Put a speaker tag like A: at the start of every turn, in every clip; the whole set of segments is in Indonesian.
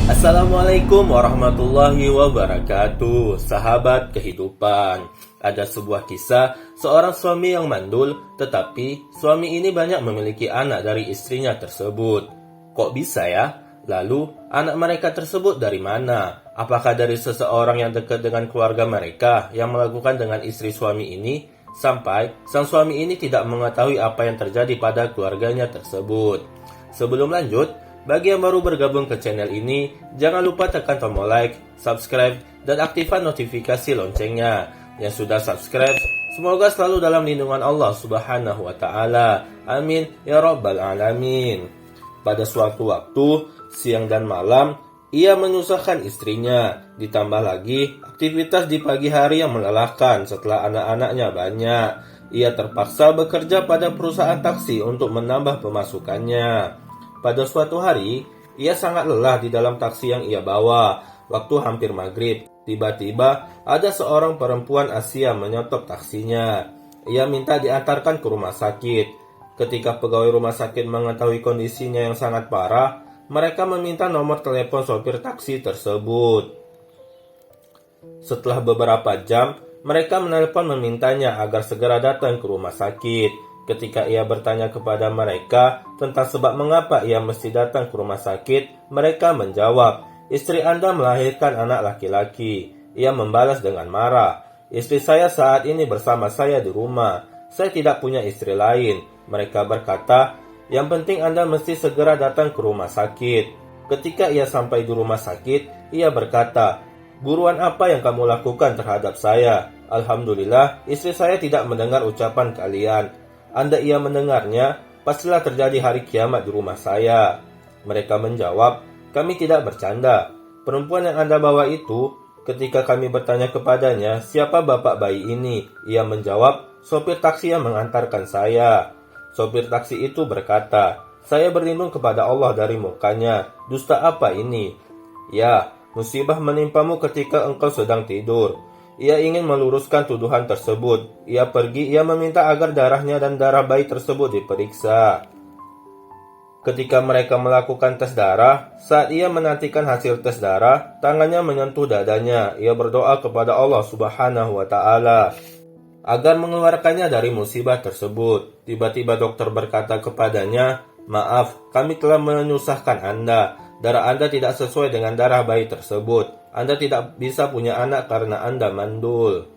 A: Assalamualaikum warahmatullahi wabarakatuh. Sahabat kehidupan, ada sebuah kisah seorang suami yang mandul, tetapi suami ini banyak memiliki anak dari istrinya tersebut. Kok bisa ya? Lalu anak mereka tersebut dari mana? Apakah dari seseorang yang dekat dengan keluarga mereka yang melakukan dengan istri suami ini, sampai sang suami ini tidak mengetahui apa yang terjadi pada keluarganya tersebut? Sebelum lanjut, bagi yang baru bergabung ke channel ini, jangan lupa tekan tombol like, subscribe, dan aktifkan notifikasi loncengnya. Yang sudah subscribe, semoga selalu dalam lindungan Allah Subhanahu wa Ta'ala. Amin ya Rabbal 'Alamin. Pada suatu waktu, siang dan malam, ia menyusahkan istrinya. Ditambah lagi, aktivitas di pagi hari yang melelahkan setelah anak-anaknya banyak. Ia terpaksa bekerja pada perusahaan taksi untuk menambah pemasukannya. Pada suatu hari, ia sangat lelah di dalam taksi yang ia bawa. Waktu hampir maghrib, tiba-tiba ada seorang perempuan Asia menyetop taksinya. Ia minta diantarkan ke rumah sakit. Ketika pegawai rumah sakit mengetahui kondisinya yang sangat parah, mereka meminta nomor telepon sopir taksi tersebut. Setelah beberapa jam, mereka menelpon memintanya agar segera datang ke rumah sakit. Ketika ia bertanya kepada mereka tentang sebab mengapa ia mesti datang ke rumah sakit, mereka menjawab, "Istri Anda melahirkan anak laki-laki." Ia membalas dengan marah, "Istri saya saat ini bersama saya di rumah. Saya tidak punya istri lain." Mereka berkata, "Yang penting Anda mesti segera datang ke rumah sakit." Ketika ia sampai di rumah sakit, ia berkata, "Buruan apa yang kamu lakukan terhadap saya? Alhamdulillah, istri saya tidak mendengar ucapan kalian. Andai ia mendengarnya, pastilah terjadi hari kiamat di rumah saya." Mereka menjawab, "Kami tidak bercanda. Perempuan yang Anda bawa itu, ketika kami bertanya kepadanya, siapa bapak bayi ini?" Ia menjawab, "Sopir taksi yang mengantarkan saya." Sopir taksi itu berkata, "Saya berlindung kepada Allah dari murkanya. Dusta apa ini?" "Ya, musibah menimpamu ketika engkau sedang tidur." Ia ingin meluruskan tuduhan tersebut. Ia meminta agar darahnya dan darah bayi tersebut diperiksa. Ketika mereka melakukan tes darah, saat ia menantikan hasil tes darah, tangannya menyentuh dadanya. Ia berdoa kepada Allah Subhanahu wa Ta'ala agar mengeluarkannya dari musibah tersebut. Tiba-tiba dokter berkata kepadanya, "Maaf, kami telah menyusahkan Anda. Darah Anda tidak sesuai dengan darah bayi tersebut. Anda tidak bisa punya anak karena Anda mandul."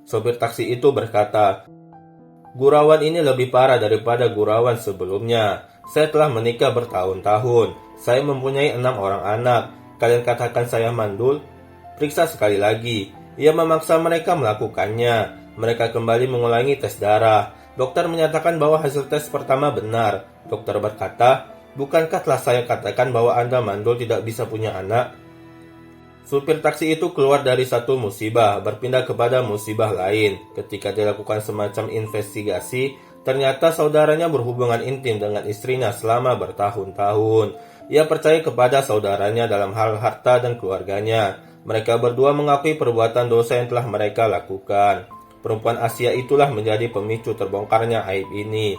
A: Sopir taksi itu berkata, "Gurauan ini lebih parah daripada gurauan sebelumnya. Saya telah menikah bertahun-tahun. Saya mempunyai 6 orang anak. Kalian katakan saya mandul? Periksa sekali lagi." Ia memaksa mereka melakukannya. Mereka kembali mengulangi tes darah. Dokter menyatakan bahwa hasil tes pertama benar. Dokter berkata, "Bukankah telah saya katakan bahwa Anda mandul tidak bisa punya anak?" Supir taksi itu keluar dari satu musibah, berpindah kepada musibah lain. Ketika dilakukan semacam investigasi, ternyata saudaranya berhubungan intim dengan istrinya selama bertahun-tahun. Ia percaya kepada saudaranya dalam hal harta dan keluarganya. Mereka berdua mengakui perbuatan dosa yang telah mereka lakukan. Perempuan Asia itulah menjadi pemicu terbongkarnya aib ini.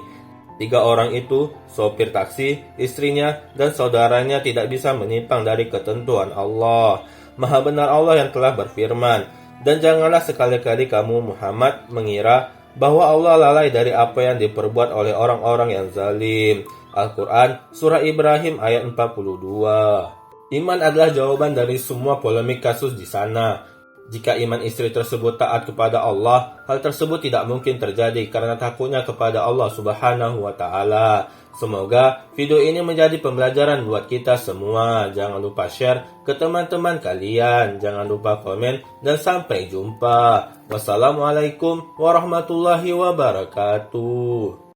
A: 3 orang itu, sopir taksi, istrinya, dan saudaranya tidak bisa menyimpang dari ketentuan Allah. Maha benar Allah yang telah berfirman, "Dan janganlah sekali-kali kamu Muhammad mengira bahwa Allah lalai dari apa yang diperbuat oleh orang-orang yang zalim." Al-Quran, Surah Ibrahim ayat 42. Iman adalah jawaban dari semua polemik kasus di sana. Jika iman istri tersebut taat kepada Allah, hal tersebut tidak mungkin terjadi karena takutnya kepada Allah Subhanahu wa Ta'ala. Semoga video ini menjadi pembelajaran buat kita semua. Jangan lupa share ke teman-teman kalian. Jangan lupa komen dan sampai jumpa. Wassalamualaikum warahmatullahi wabarakatuh.